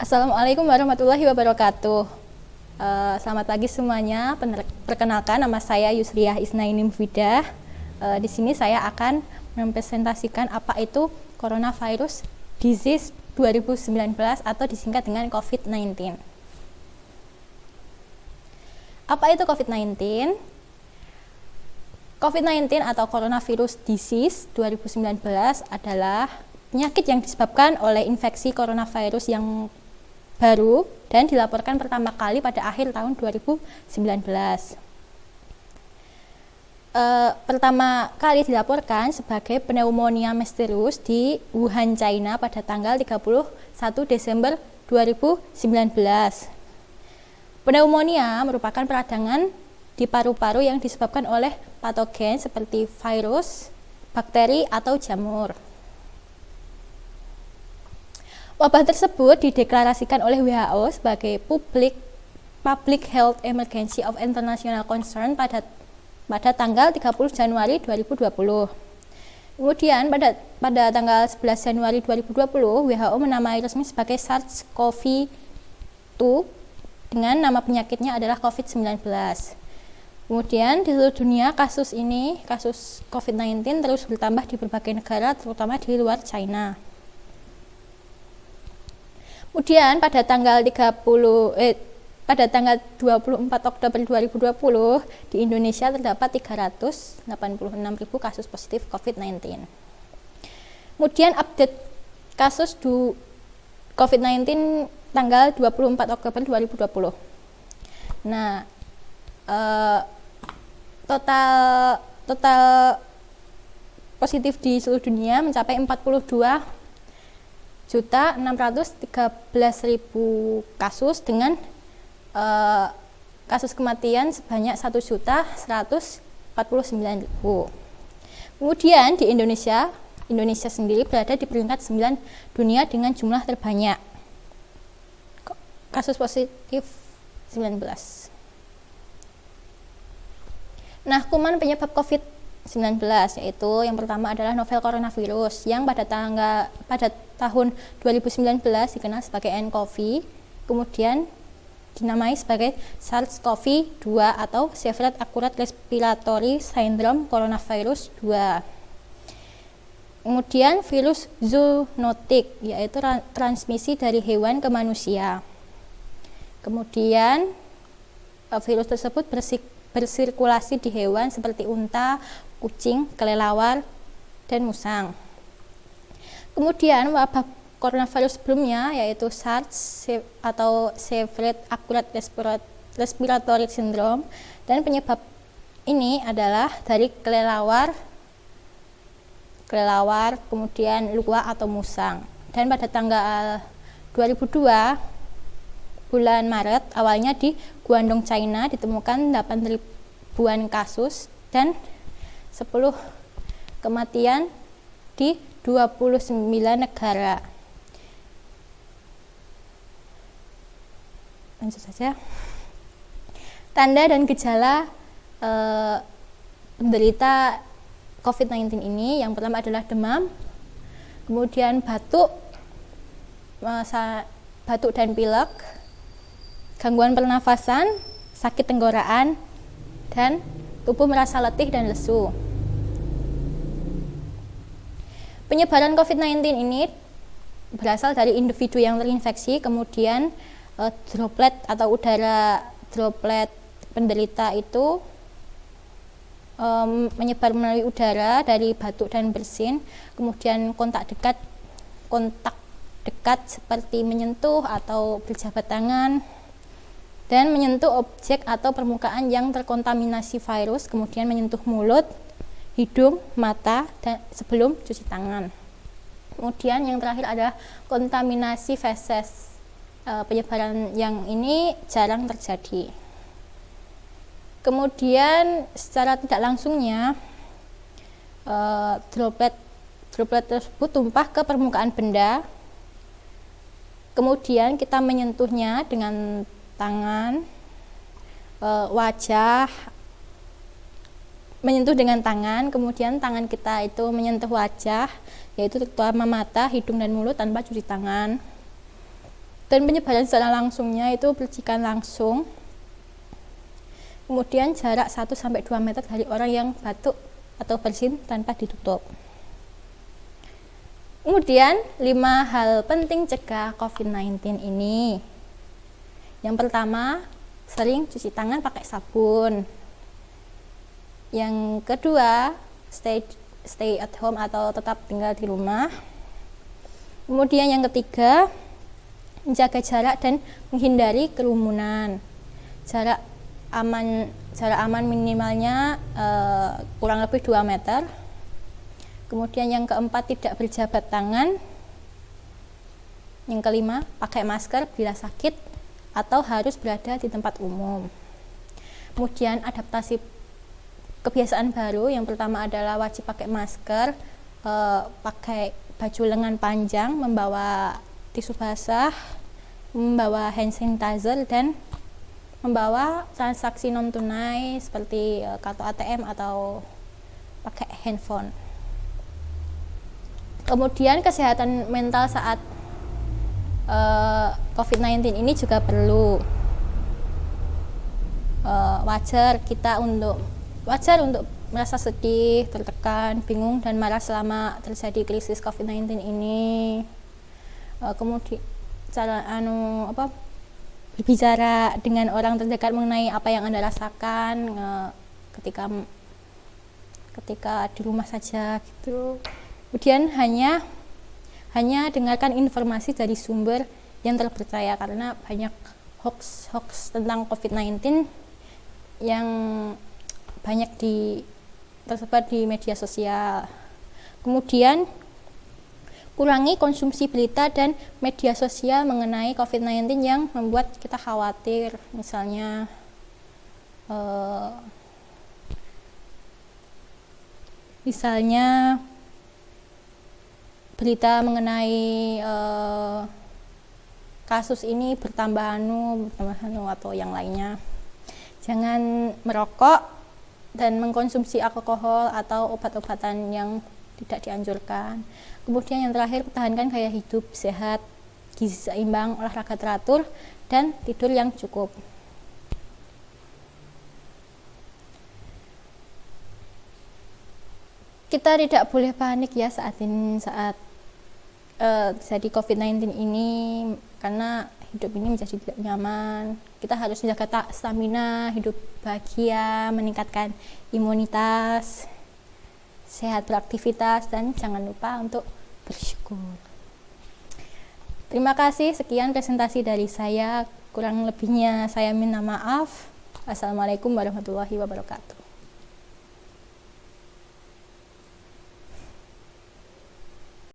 Assalamualaikum warahmatullahi wabarakatuh. Selamat pagi semuanya. Perkenalkan, nama saya Yusriah Isnaini Mufidah. Di sini saya akan mempresentasikan apa itu Coronavirus Disease 2019 atau disingkat dengan COVID-19. Apa itu COVID-19? COVID-19 atau Coronavirus Disease 2019 adalah penyakit yang disebabkan oleh infeksi coronavirus yang baru dan dilaporkan pertama kali pada akhir tahun 2019. Pertama kali dilaporkan sebagai pneumonia misterius di Wuhan, China pada tanggal 31 Desember 2019. Pneumonia merupakan peradangan di paru-paru yang disebabkan oleh patogen seperti virus, bakteri, atau jamur. Wabah tersebut dideklarasikan oleh WHO sebagai Public Health Emergency of International Concern pada tanggal 30 Januari 2020. Kemudian pada tanggal 11 Januari 2020, WHO menamai resmi sebagai SARS-CoV-2 dengan nama penyakitnya adalah COVID-19. Kemudian di seluruh dunia kasus COVID-19 terus bertambah di berbagai negara, terutama di luar China. Kemudian pada tanggal 24 Oktober 2020 di Indonesia terdapat 386.000 kasus positif COVID-19. Kemudian update kasus COVID-19 tanggal 24 Oktober 2020. Nah, total positif di seluruh dunia mencapai 42.613.000 kasus dengan kasus kematian sebanyak 1.149.000. Kemudian di Indonesia sendiri berada di peringkat 9 dunia dengan jumlah terbanyak kasus positif 19. Nah, kuman penyebab COVID-19 yaitu yang pertama adalah novel coronavirus yang pada tahun 2019 dikenal sebagai nCoV, kemudian dinamai sebagai SARS-CoV-2 atau Severe Acute Respiratory Syndrome Coronavirus 2. Kemudian virus zoonotik yaitu transmisi dari hewan ke manusia. Kemudian virus tersebut bersirkulasi di hewan seperti unta, kucing, kelelawar, dan musang. Kemudian wabah coronavirus sebelumnya yaitu SARS atau Severe Acute Respiratory Syndrome, dan penyebab ini adalah dari kelelawar, kemudian luwak atau musang. Dan pada tanggal 2002 bulan Maret awalnya di Guangdong, China ditemukan 8.000-an kasus dan 10 kematian di 29 negara. Lanjut saja. Tanda dan gejala penderita COVID-19 ini, yang pertama adalah demam, kemudian batuk dan pilek, gangguan pernafasan, sakit tenggorokan, dan tubuh merasa letih dan lesu. Penyebaran COVID-19 ini berasal dari individu yang terinfeksi, kemudian droplet atau udara droplet penderita itu menyebar melalui udara dari batuk dan bersin, kemudian kontak dekat seperti menyentuh atau berjabat tangan, dan menyentuh objek atau permukaan yang terkontaminasi virus, kemudian menyentuh mulut, hidung, mata, dan sebelum cuci tangan. Kemudian yang terakhir adalah kontaminasi feses. Penyebaran yang ini jarang terjadi. Kemudian secara tidak langsungnya droplet tersebut tumpah ke permukaan benda. Kemudian kita menyentuhnya dengan tangan, wajah, menyentuh dengan tangan, kemudian tangan kita itu menyentuh wajah, yaitu terutama mata, hidung, dan mulut tanpa cuci tangan. Dan penyebaran secara langsungnya itu percikan langsung. Kemudian jarak 1-2 meter dari orang yang batuk atau bersin tanpa ditutup. Kemudian 5 hal penting cegah COVID-19 ini. Yang pertama, sering cuci tangan pakai sabun. Yang kedua, stay at home atau tetap tinggal di rumah. Kemudian yang ketiga, menjaga jarak dan menghindari kerumunan. Jarak aman minimalnya kurang lebih 2 meter. Kemudian yang keempat, tidak berjabat tangan. Yang kelima, pakai masker bila sakit atau harus berada di tempat umum. Kemudian adaptasi kebiasaan baru, yang pertama adalah wajib pakai masker, pakai baju lengan panjang, membawa tisu basah, membawa hand sanitizer, dan membawa transaksi non tunai seperti kartu ATM atau pakai handphone. Kemudian kesehatan mental saat COVID-19 ini juga perlu. Wajar untuk merasa sedih, tertekan, bingung, dan marah selama terjadi krisis COVID-19 ini. Kemudian berbicara dengan orang terdekat mengenai apa yang Anda rasakan ketika di rumah saja gitu. Kemudian hanya dengarkan informasi dari sumber yang terpercaya, karena banyak hoax tentang COVID-19 yang banyak tersebar di media sosial. Kemudian kurangi konsumsi berita dan media sosial mengenai COVID-19 yang membuat kita khawatir, misalnya berita mengenai kasus ini bertambah atau yang lainnya. Jangan merokok dan mengkonsumsi alkohol atau obat-obatan yang tidak dianjurkan. Kemudian yang terakhir, pertahankan gaya hidup sehat, gizi seimbang, olahraga teratur, dan tidur yang cukup. Kita tidak boleh panik ya saat jadi COVID-19 ini, karena hidup ini menjadi tidak nyaman. Kita harus menjaga stamina, hidup bahagia, meningkatkan imunitas, sehat beraktivitas, dan jangan lupa untuk bersyukur. Terima kasih, sekian presentasi dari saya. Kurang lebihnya saya minta maaf. Assalamualaikum warahmatullahi wabarakatuh.